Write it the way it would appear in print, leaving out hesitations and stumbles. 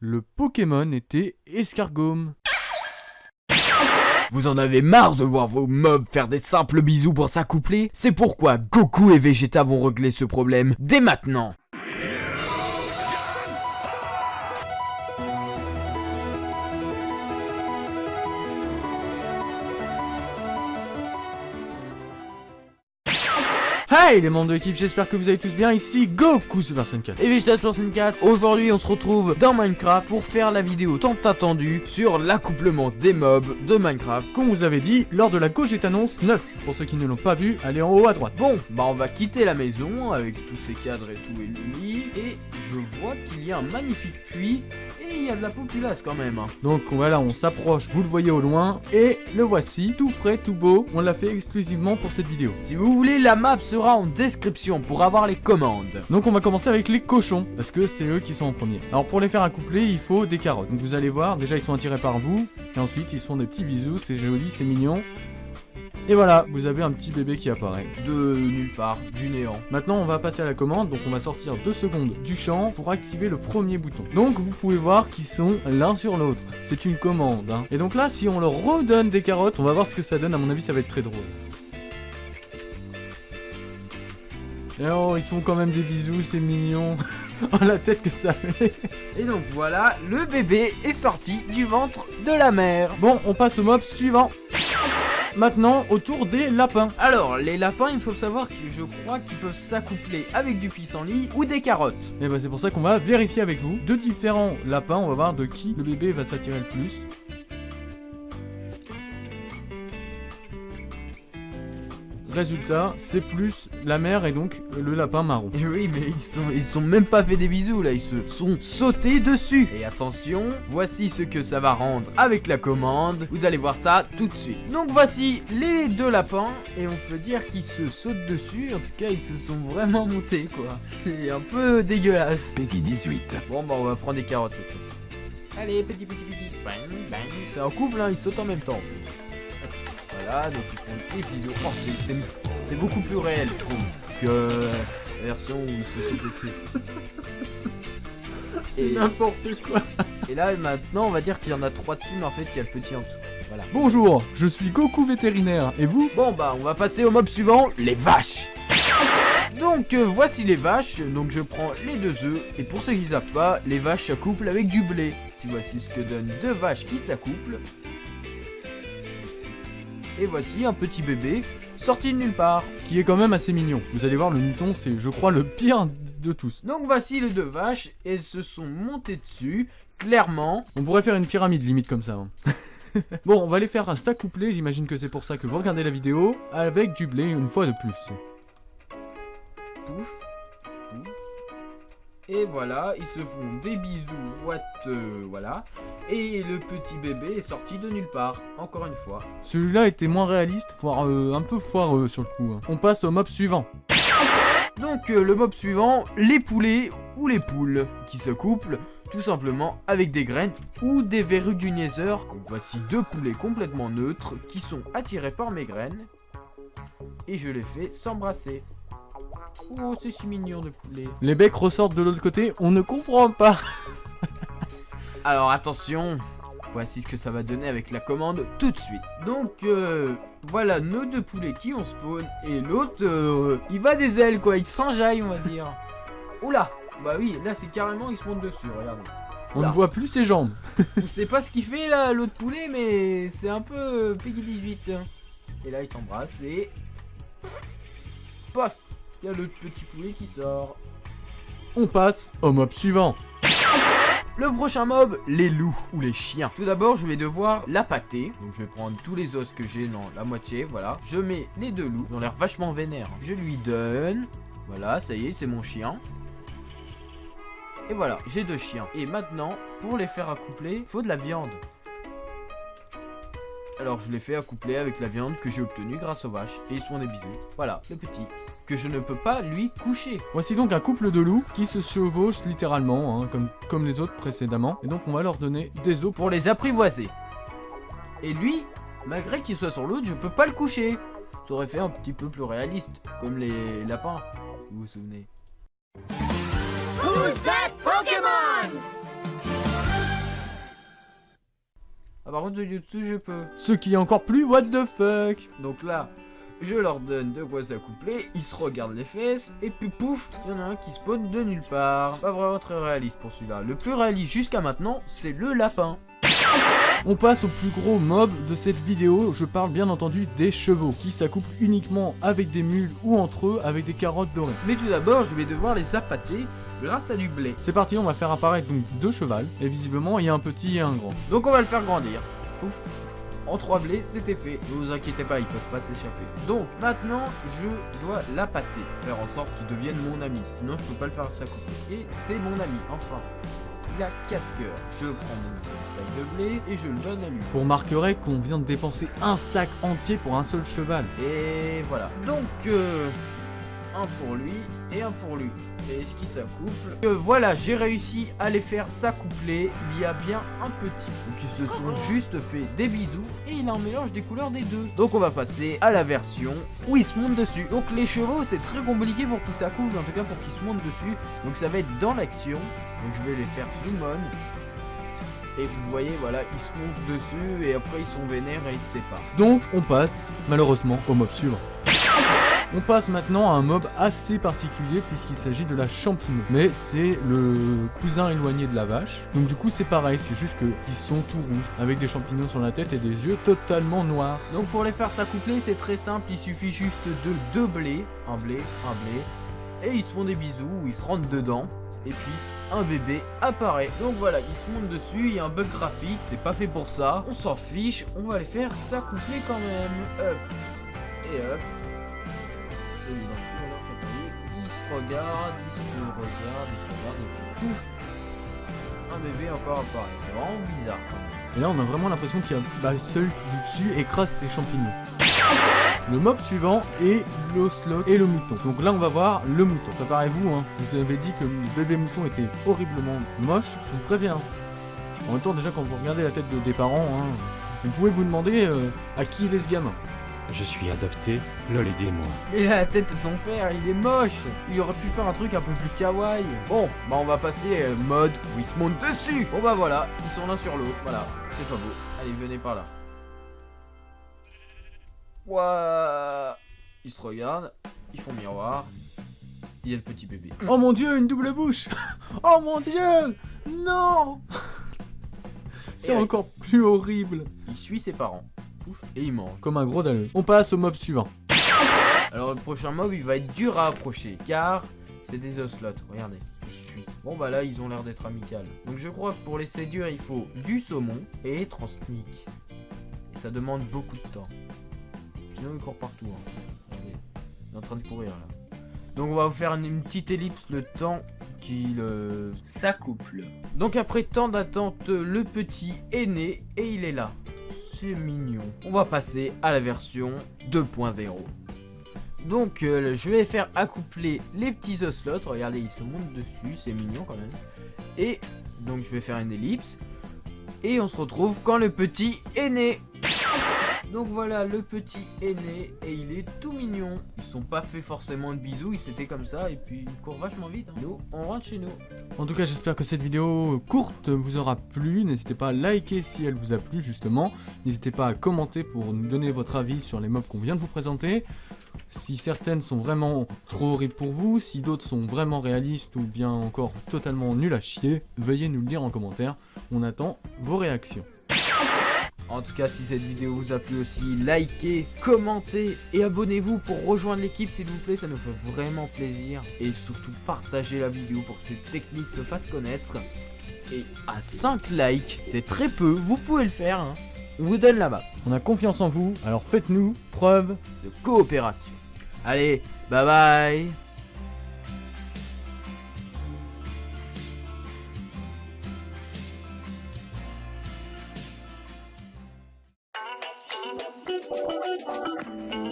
Le Pokémon était Escargome. Vous en avez marre de voir vos mobs faire des simples bisous pour s'accoupler? C'est pourquoi Goku et Vegeta vont régler ce problème dès maintenant. Hey les membres de l'équipe, j'espère que vous allez tous bien, ici Goku Super Saiyan 4. Et Vegeta 64, aujourd'hui on se retrouve dans Minecraft pour faire la vidéo tant attendue sur l'accouplement des mobs de Minecraft. Comme vous avez dit, lors de la Gogeta Annonce 9, pour ceux qui ne l'ont pas vu, allez en haut à droite. Bon, bah on va quitter la maison avec tous ces cadres et tout et le lit. Et je vois qu'il y a un magnifique puits et il y a de la populace quand même. Donc voilà, on s'approche, vous le voyez au loin, et le voici, tout frais, tout beau, on l'a fait exclusivement pour cette vidéo. Si vous voulez, la map sera en description pour avoir les commandes. Donc on va commencer avec les cochons, parce que c'est eux qui sont en premier. Alors pour les faire accoupler, il faut des carottes. Donc vous allez voir, déjà ils sont attirés par vous, et ensuite ils se font des petits bisous, c'est joli, c'est mignon. Et voilà, vous avez un petit bébé qui apparaît. De nulle part, du néant. Maintenant on va passer à la commande, donc on va sortir 2 secondes du champ pour activer le premier bouton. Donc vous pouvez voir qu'ils sont l'un sur l'autre. C'est une commande, hein. Et donc là, si on leur redonne des carottes, on va voir ce que ça donne, à mon avis ça va être très drôle. Et oh, ils font quand même des bisous, c'est mignon. Oh la tête que ça fait. Et donc voilà, le bébé est sorti du ventre de la mère. Bon, on passe au mob suivant. Maintenant, autour des lapins. Alors, les lapins, il faut savoir que je crois qu'ils peuvent s'accoupler avec du pissenlit ou des carottes. Et bah c'est pour ça qu'on va vérifier avec vous. Deux différents lapins, on va voir de qui le bébé va s'attirer le plus. Résultat, c'est plus la mère et donc le lapin marron. Et oui, mais ils sont même pas fait des bisous là, ils se sont sautés dessus. Et attention, voici ce que ça va rendre avec la commande. Vous allez voir ça tout de suite. Donc voici les deux lapins et on peut dire qu'ils se sautent dessus. En tout cas, ils se sont vraiment montés quoi. C'est un peu dégueulasse. Peggy 18. Bon bah on va prendre des carottes cette fois-ci. Allez, petit. Bang, bang. C'est un couple hein, ils sautent en même temps en plus. Voilà, donc ils font des bisous. Oh, c'est beaucoup plus réel, je trouve, que la version où ils se sautent dessus. C'est n'importe quoi. Et là, maintenant, on va dire qu'il y en a 3 dessus, mais en fait, il y a le petit en dessous. Voilà. Bonjour, je suis Goku vétérinaire. Et vous? Bon, bah, on va passer au mob suivant, les vaches. Donc, voici les vaches. Donc, je prends les 2 œufs. Et pour ceux qui ne savent pas, les vaches s'accouplent avec du blé. Voici ce que donnent 2 vaches qui s'accouplent. Et voici un petit bébé sorti de nulle part. Qui est quand même assez mignon. Vous allez voir, le mouton, c'est, je crois, le pire de tous. Donc voici les 2 vaches. Elles se sont montées dessus, clairement. On pourrait faire une pyramide limite comme ça. Hein. Bon, on va les faire s'accoupler. J'imagine que c'est pour ça que vous regardez la vidéo. Avec du blé une fois de plus. Pouf. Et voilà, ils se font des bisous, voilà. Et le petit bébé est sorti de nulle part, encore une fois. Celui-là était moins réaliste, voire un peu foireux sur le coup. Hein. On passe au mob suivant. Donc le mob suivant, les poulets ou les poules, qui s'accouplent tout simplement avec des graines ou des verrues du Nether. Donc voici 2 poulets complètement neutres qui sont attirés par mes graines. Et je les fais s'embrasser. Oh, c'est si mignon de poulet. Les becs ressortent de l'autre côté, on ne comprend pas. Alors attention, voici ce que ça va donner avec la commande tout de suite. Donc voilà nos 2 poulets qui ont spawn et l'autre il va des ailes quoi, il s'enjaille on va dire. Oula, bah oui, là c'est carrément il se monte dessus, regardez. On ne voit plus ses jambes. On sait pas ce qu'il fait là l'autre poulet mais c'est un peu Peggy 18. Et là il s'embrasse et... Pof, il y a le petit poulet qui sort. On passe au mob suivant. Le prochain mob, les loups ou les chiens. Tout d'abord, je vais devoir l'appâter. Donc, je vais prendre tous les os que j'ai dans la moitié. Voilà. Je mets les 2 loups. Ils ont l'air vachement vénères. Je lui donne. Voilà, ça y est, c'est mon chien. Et voilà, j'ai 2 chiens. Et maintenant, pour les faire accoupler, il faut de la viande. Alors, je les fais accoupler avec la viande que j'ai obtenue grâce aux vaches. Et ils se font des bisous. Voilà, le petit. Que je ne peux pas lui coucher. Voici donc un couple de loups qui se chevauchent littéralement, hein, comme les autres précédemment. Et donc on va leur donner des os pour les apprivoiser. Et lui, malgré qu'il soit sur l'autre, je peux pas le coucher. Ça aurait fait un petit peu plus réaliste, comme les lapins, vous vous souvenez. Who's that Pokémon? Ah par contre celui du dessus je peux. Ce qui est encore plus what the fuck. Donc là, je leur donne de quoi s'accoupler, ils se regardent les fesses, et puis pouf, il y en a un qui spawn de nulle part. Pas vraiment très réaliste pour celui-là. Le plus réaliste jusqu'à maintenant, c'est le lapin. On passe au plus gros mob de cette vidéo, je parle bien entendu des chevaux, qui s'accouplent uniquement avec des mules ou entre eux avec des carottes dorées. Mais tout d'abord, je vais devoir les appâter grâce à du blé. C'est parti, on va faire apparaître donc 2 chevals, et visiblement il y a un petit et un grand. Donc on va le faire grandir. Pouf. En 3 blés, c'était fait. Ne vous inquiétez pas, ils peuvent pas s'échapper. Donc maintenant, je dois l'appâter. Faire en sorte qu'il devienne mon ami. Sinon, je peux pas le faire s'accoupler. Et c'est mon ami, enfin. Il a 4 cœurs. Je prends mon stack de blé et je le donne à lui. Vous remarquerez qu'on vient de dépenser un stack entier pour un seul cheval. Et voilà. Donc, un pour lui et un pour lui. Et ce qui s'accouple. Voilà, j'ai réussi à les faire s'accoupler. Il y a bien un petit. Donc ils se sont juste fait des bisous. Et il a un mélange des couleurs des deux. Donc on va passer à la version où ils se montent dessus. Donc les chevaux, c'est très compliqué pour qu'ils s'accouplent. En tout cas pour qu'ils se montent dessus. Donc ça va être dans l'action. Donc je vais les faire zoom on. Et vous voyez, voilà, ils se montent dessus. Et après ils sont vénères et ils se séparent. Donc on passe malheureusement au mob suivant. On passe maintenant à un mob assez particulier puisqu'il s'agit de la champignon. Mais c'est le cousin éloigné de la vache. Donc du coup c'est pareil, c'est juste qu'ils sont tout rouges, avec des champignons sur la tête et des yeux totalement noirs. Donc pour les faire s'accoupler c'est très simple, il suffit juste de 2 blés, un blé, et ils se font des bisous, ils se rentrent dedans, et puis un bébé apparaît. Donc voilà, ils se montent dessus, il y a un bug graphique, c'est pas fait pour ça, on s'en fiche, on va les faire s'accoupler quand même. Hop, et hop. Ils se regardent, et pouf, un bébé encore apparaît. C'est vraiment bizarre. Et là on a vraiment l'impression qu'il y a celui du dessus écrase ses champignons. Le mob suivant est l'ocelot et le mouton. Donc là on va voir le mouton. Préparez-vous, hein. Je vous avais dit que le bébé mouton était horriblement moche, je vous préviens. En même temps déjà quand vous regardez la tête des parents, hein, vous pouvez vous demander à qui il est ce gamin. Je suis adopté, lol aidez-moi. Il a la tête de son père, il est moche. Il aurait pu faire un truc un peu plus kawaii. Bon, bah on va passer mode où ils se montent dessus. Bon bah voilà, ils sont l'un sur l'autre, voilà, c'est pas beau. Allez, venez par là. Ouah. Ils se regardent, ils font miroir. Il y a le petit bébé. Oh mon dieu, une double bouche. Oh mon dieu. Non. C'est encore plus horrible. Il suit ses parents. Et il mange. Comme un gros dalleux. On passe au mob suivant. Alors le prochain mob il va être dur à approcher car c'est des ocelots. Regardez, il suit. Bon bah là ils ont l'air d'être amicales. Donc je crois que pour les séduire il faut du saumon et être en sneak. Et ça demande beaucoup de temps. Sinon il court partout. Hein. Regardez, il est en train de courir là. Donc on va vous faire une petite ellipse le temps qu'il s'accouple. Donc après tant d'attente le petit est né et il est là. C'est mignon. On va passer à la version 2.0. Donc je vais faire accoupler les petits ocelots. Regardez, ils se montent dessus, c'est mignon quand même. Et donc je vais faire une ellipse. Et on se retrouve quand le petit est né. Donc voilà, le petit est né et il est tout mignon. Ils sont pas fait forcément de bisous, ils étaient comme ça et puis ils courent vachement vite. Hein. Nous, on rentre chez nous. En tout cas, j'espère que cette vidéo courte vous aura plu. N'hésitez pas à liker si elle vous a plu justement. N'hésitez pas à commenter pour nous donner votre avis sur les mobs qu'on vient de vous présenter. Si certaines sont vraiment trop horribles pour vous, si d'autres sont vraiment réalistes ou bien encore totalement nuls à chier, veuillez nous le dire en commentaire. On attend vos réactions. En tout cas, si cette vidéo vous a plu aussi, likez, commentez et abonnez-vous pour rejoindre l'équipe s'il vous plaît, ça nous fait vraiment plaisir. Et surtout, partagez la vidéo pour que cette technique se fasse connaître. Et à 5 likes, c'est très peu, vous pouvez le faire, hein. On vous donne la map. On a confiance en vous, alors faites-nous preuve de coopération. Allez, bye bye. Thank you.